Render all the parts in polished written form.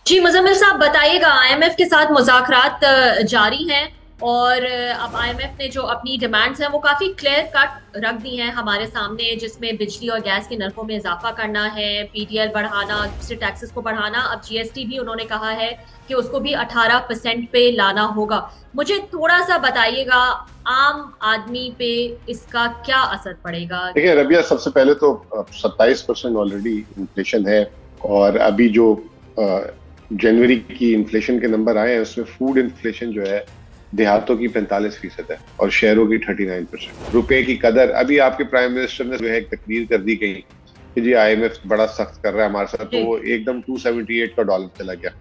जी मुजम्मिल साहब बताइएगा, आईएमएफ के साथ मुज़ाकरात जारी हैं और अब आईएमएफ ने जो अपनी डिमांड्स हैं वो काफी क्लियर कट रख दी हैं हमारे सामने, जिसमें बिजली और गैस के नरखों में इजाफा करना है, पीडीएल बढ़ाना, दूसरे टैक्सेस को बढ़ाना, अब जीएसटी भी उन्होंने कहा है कि उसको भी 18% पे लाना होगा। मुझे थोड़ा सा बताइएगा, आम आदमी पे इसका क्या असर पड़ेगा? देखिए रबिया, सबसे पहले तो 27% ऑलरेडी इन्फ्लेशन है। और अभी जो जनवरी की इन्फ्लेशन के नंबर आए हैं उसमें फूड इन्फ्लेशन जो है देहातों की 45% है और शहरों की 39%। रुपए की कदर, अभी आपके प्राइम मिनिस्टर ने जो है एक तकरीर कर दी गई कि जी आईएमएफ बड़ा सख्त कर रहा है हमारे साथ, तो वो एकदम 278 का डॉलर चला गया।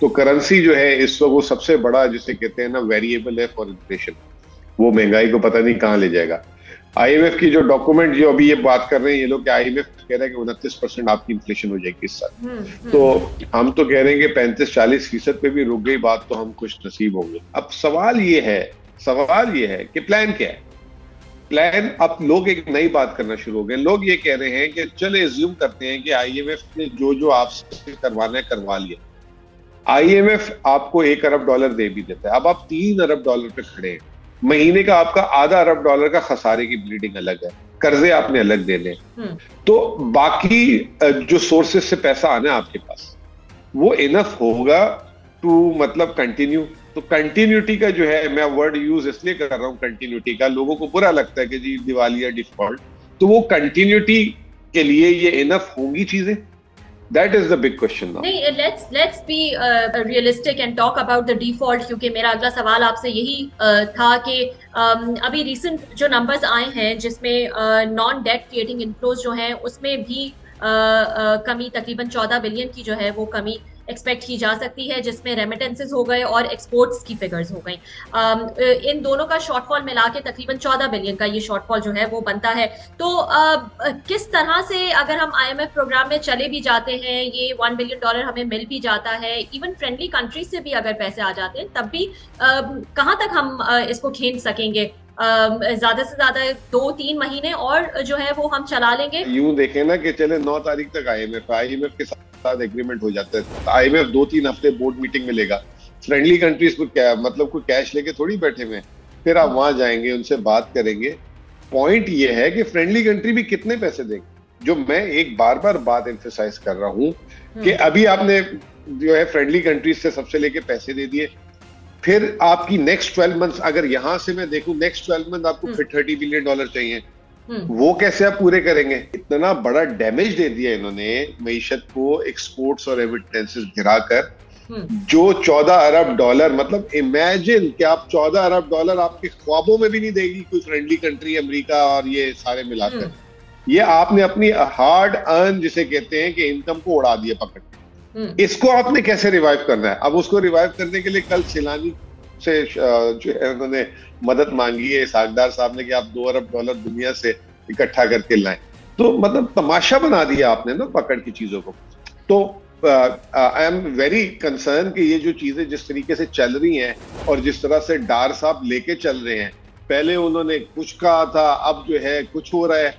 तो करेंसी जो है इस वक्त वो सबसे बड़ा जिसे कहते हैं ना वेरिएबल है फॉर इन्फ्लेशन, वो महंगाई को पता नहीं कहाँ ले जाएगा। आईएमएफ की जो डॉक्यूमेंट जो अभी ये बात कर रहे हैं ये लोग, आईएमएफ कह रहा है कि 29% आपकी इन्फ्लेशन हो जाएगी इस साल। तो हम तो कह रहे हैं कि 35-40% पे भी रुक गई बात तो हम खुश नसीब होंगे। अब सवाल ये है कि प्लान क्या है। प्लान, अब लोग एक नई बात करना शुरू हो गए। लोग ये कह रहे हैं कि चले एज्यूम करते हैं कि आईएमएफ ने जो जो आपसे करवाना है करवा लिया। आईएमएफ आपको $1 अरब दे भी देता है, अब आप $3 अरब पे खड़े हैं। महीने का आपका $0.5 अरब का खसारे की ब्लीडिंग अलग है, कर्जे आपने अलग देने। तो बाकी जो सोर्सेस से पैसा आना है आपके पास वो इनफ होगा टू मतलब कंटिन्यू। तो कंटिन्यूटी का जो है, मैं वर्ड यूज इसलिए कर रहा हूं कंटिन्यूटी का, लोगों को बुरा लगता है कि जी दिवालिया डिफॉल्ट, तो वो कंटिन्यूटी के लिए ये इनफ होंगी चीजें? That is the big question now. नहीं, let's be realistic and talk about the default, क्योंकि मेरा अगला सवाल आपसे यही था कि अभी रिसेंट जो नंबर्स आए हैं जिसमें नॉन डेट क्रिएटिंग इनफ्लोज जो हैं उसमें भी कमी, तकरीबन 14 बिलियन की जो है वो कमी एक्सपेक्ट की जा सकती है, जिसमें रेमिटेंसेस हो गए और एक्सपोर्ट्स की फिगर्स हो गई। इन दोनों का शॉर्टफॉल मिला के तकरीबन 14 बिलियन का ये शॉर्टफॉल जो है वो बनता है। तो किस तरह से, अगर हम आईएमएफ प्रोग्राम में चले भी जाते हैं, ये $1 बिलियन हमें मिल भी जाता है, इवन फ्रेंडली कंट्रीज से भी अगर पैसे आ जाते हैं, तब भी कहाँ तक हम इसको खींच सकेंगे? ज्यादा से ज्यादा 2-3 महीने और जो है वो हम चला लेंगे। यूं देखें ना कि चले 9 तारीख तक आईएमएफ के साथ एग्रीमेंट हो जाता है। आईएमएफ 2-3 हफ्ते बोर्ड मीटिंग में लेगा। फ्रेंडली कंट्रीज को क्या मतलब कोई कैश लेके थोड़ी बैठे हुए, फिर आप वहां जाएंगे उनसे बात करेंगे। पॉइंट ये है कि फ्रेंडली कंट्री भी कितने पैसे देंगे। जो मैं एक बार बात एम्फेसाइज कर रहा हूं कि अभी आपने जो है फ्रेंडली कंट्रीज से सबसे लेके पैसे दे दिए, फिर आपकी नेक्स्ट 12 मंथ्स, अगर यहां से मैं देखूं नेक्स्ट 12 मंथ आपको फिर $30 बिलियन चाहिए, वो कैसे आप पूरे करेंगे? इतना बड़ा डैमेज दे दिया इन्होंने मईशत को, एक्सपोर्ट्स और रेमिटेंसेस गिराकर। जो $14 अरब, मतलब इमेजिन कि आप $14 अरब आपके ख्वाबों में भी नहीं देगी कोई फ्रेंडली कंट्री, अमेरिका और ये सारे मिलाकर। ये आपने अपनी हार्ड अर्न जिसे कहते हैं कि इनकम को उड़ा दिया पकड़। इसको आपने कैसे रिवाइव करना है? अब उसको रिवाइव करने के लिए कल सिलानी से जो है उन्होंने मदद मांगी है सागदार साहब ने कि आप $2 अरब दुनिया से इकट्ठा करके लाएं। तो मतलब तमाशा बना दिया आपने ना पकड़ की चीजों को। तो आई एम वेरी कंसर्न कि ये जो चीजें जिस तरीके से चल रही हैं और जिस तरह से डार साहब लेके चल रहे हैं, पहले उन्होंने कुछ कहा था, अब जो है कुछ हो रहा है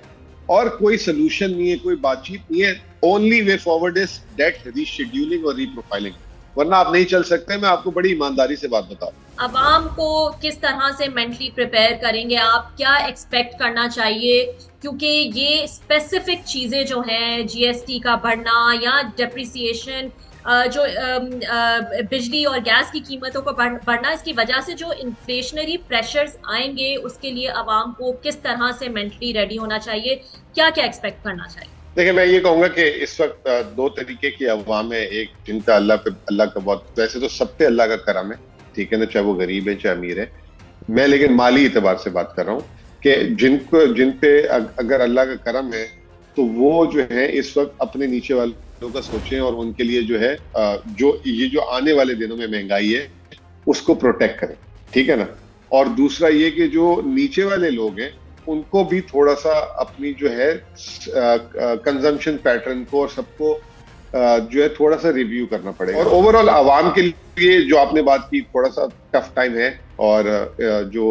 और कोई सोल्यूशन नहीं है, कोई बातचीत नहीं है। Only way forward is debt rescheduling और रीप्रोफाइलिंग, वरना आप नहीं चल सकते। मैं आपको बड़ी ईमानदारी से बात बताऊं, अवाम को किस तरह से मेंटली प्रिपेयर करेंगे आप? क्या एक्सपेक्ट करना चाहिए? क्योंकि ये स्पेसिफिक चीजें जो हैं, जीएसटी का बढ़ना या डेप्रिसिएशन, जो बिजली और गैस की कीमतों को बढ़ना, इसकी वजह से जो इन्फ्लेशनरी प्रेशर्स आएंगे उसके लिए अवाम को किस तरह से मेंटली रेडी होना चाहिए? क्या क्या एक्सपेक्ट करना चाहिए? देखिए मैं ये कहूंगा कि इस वक्त दो तरीके की अवाम है। एक जिनका अल्लाह का बहुत, वैसे तो सब पे अल्लाह का करम है, ठीक है ना, चाहे वो गरीब है चाहे अमीर है। मैं लेकिन माली एतबार से बात कर रहा हूँ कि जिन पे अगर अल्लाह का करम है तो वो जो है इस वक्त अपने नीचे वालों का सोचें और उनके लिए जो है जो आने वाले दिनों में महंगाई है उसको प्रोटेक्ट करें, ठीक है ना। और दूसरा ये कि जो नीचे वाले लोग हैं उनको भी थोड़ा सा अपनी जो है कंजम्पशन पैटर्न को और सबको जो है थोड़ा सा रिव्यू करना पड़ेगा। और ओवरऑल आवाम के लिए जो आपने बात की, थोड़ा सा टफ टाइम है और जो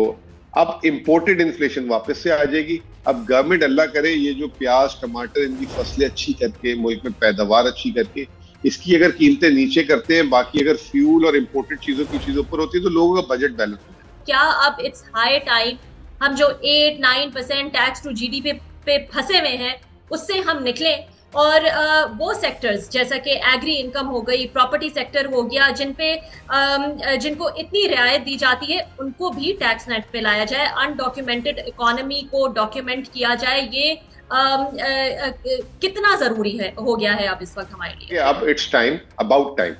अब इंपोर्टेड इन्फ्लेशन वापस से आ जाएगी। अब गवर्नमेंट अल्लाह करे ये जो प्याज टमाटर इनकी फसलें अच्छी करके, मुल्क में पैदावार अच्छी करके इसकी अगर कीमतें नीचे करते हैं, बाकी अगर फ्यूल और इम्पोर्टेड चीजों ऊपर होती है, तो लोगों का बजट बैलेंस हो जाए। क्या अब इट्स हाई टाइम हम जो 8-9% टैक्स टू जीडीपी पे फंसे हुए हैं उससे हम निकलें, और वो सेक्टर्स जैसा कि एग्री इनकम हो गई, प्रॉपर्टी सेक्टर हो गया, जिनको इतनी रियायत दी जाती है उनको भी टैक्स नेट पे लाया जाए, अनडॉक्यूमेंटेड इकोनॉमी को डॉक्यूमेंट किया जाए। ये कितना जरूरी है हो गया है अब इस वक्त हमारे लिए। अब इट्स टाइम, अबाउट टाइम।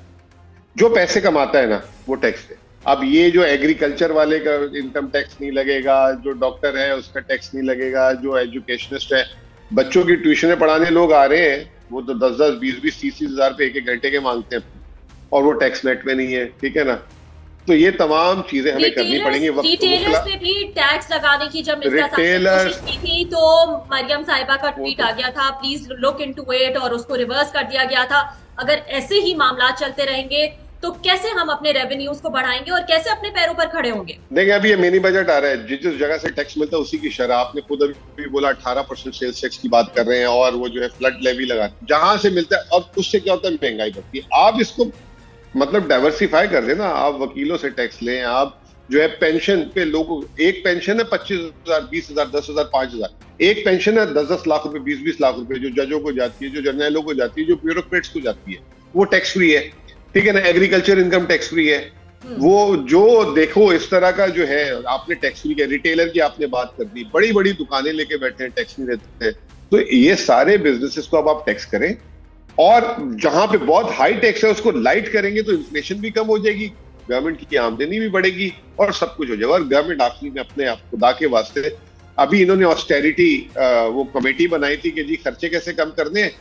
जो पैसे कमाता है ना वो टैक्स दे। अब ये जो एग्रीकल्चर वाले का इनकम टैक्स नहीं लगेगा, जो डॉक्टर है उसका टैक्स नहीं लगेगा, जो एजुकेशनिस्ट है, बच्चों की ट्यूशन पढ़ाने लोग आ रहे हैं, वो तो 10-10, 20-20, 30-30 हजार पे एक घंटे के मांगते हैं, और वो टैक्स नेट में नहीं है, ठीक है ना। तो ये तमाम चीजें हमें करनी पड़ेंगी। रिटेलर्स पे भी टैक्स लगाने की जब मिर्जा साहब ने कोशिश की थी तो मरियम साहिबा का ट्वीट आ गया था, प्लीज लुक इनटू इट, और उसको रिवर्स कर दिया गया था। अगर ऐसे ही मामला चलते रहेंगे तो कैसे हम अपने रेवेन्यूज को बढ़ाएंगे और कैसे अपने पैरों पर खड़े होंगे। देखिए अभी ये मिनी बजट आ रहा है, जिस जिस जगह से टैक्स मिलता है उसी की शरह, आपने खुद अभी बोला 18% सेल्स टैक्स की बात कर रहे हैं, और वो जो है फ्लड लेवी लगा, जहां से मिलता है। अब उससे क्या होता है, महंगाई बढ़ती है। आप इसको मतलब डाइवर्सिफाई कर देना, आप वकीलों से टैक्स लें, आप जो है पेंशन पे लोगों, एक पेंशन है 25,000, 20,000, 10,000, 5,000, एक पेंशन है 10-10 लाख रुपए, 20-20 लाख रुपए, जो जजों को जाती है, जो जर्नैलों को जाती है, जो ब्यूरोक्रेट्स को जाती है, वो टैक्स फ्री है, ठीक है ना। एग्रीकल्चर इनकम टैक्स फ्री है। वो जो देखो इस तरह का जो है, आपने टैक्स फ्री किया, रिटेलर की आपने बात कर दी, बड़ी बड़ी दुकानें लेके बैठे हैं, टैक्स नहीं देते। तो ये सारे बिजनेसेस को अब आप टैक्स करें, और जहां पे बहुत हाई टैक्स है उसको लाइट करेंगे तो इन्फ्लेशन भी कम हो जाएगी, गवर्नमेंट की आमदनी भी बढ़ेगी, और सब कुछ हो जाएगा। और गवर्नमेंट आखिरी में अपने आप खुदा के वास्ते, अभी इन्होंने ऑस्टेरिटी वो कमेटी बनाई थी कि जी खर्चे कैसे कम करने हैं।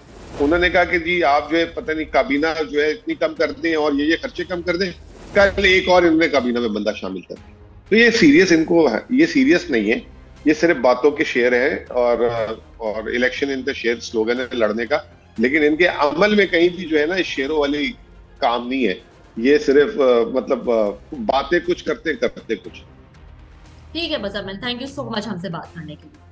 उन्होंने कहा कि जी आप जो है पता नहीं काबीना जो है इतनी कम कर दें और ये खर्चे कम कर दें। कल एक और इन्होंने काबीना में बंदा शामिल कर दिया। तो ये सीरियस, इनको ये सीरियस नहीं है, ये सिर्फ बातों के शेर है, और इलेक्शन इनका शेर स्लोगन है लड़ने का, लेकिन इनके अमल में कहीं भी जो है ना इस शेरों वाली काम नहीं है। ये सिर्फ मतलब बातें कुछ करते करते कुछ। ठीक है Muzammil, thank you so much हमसे बात करने के लिए।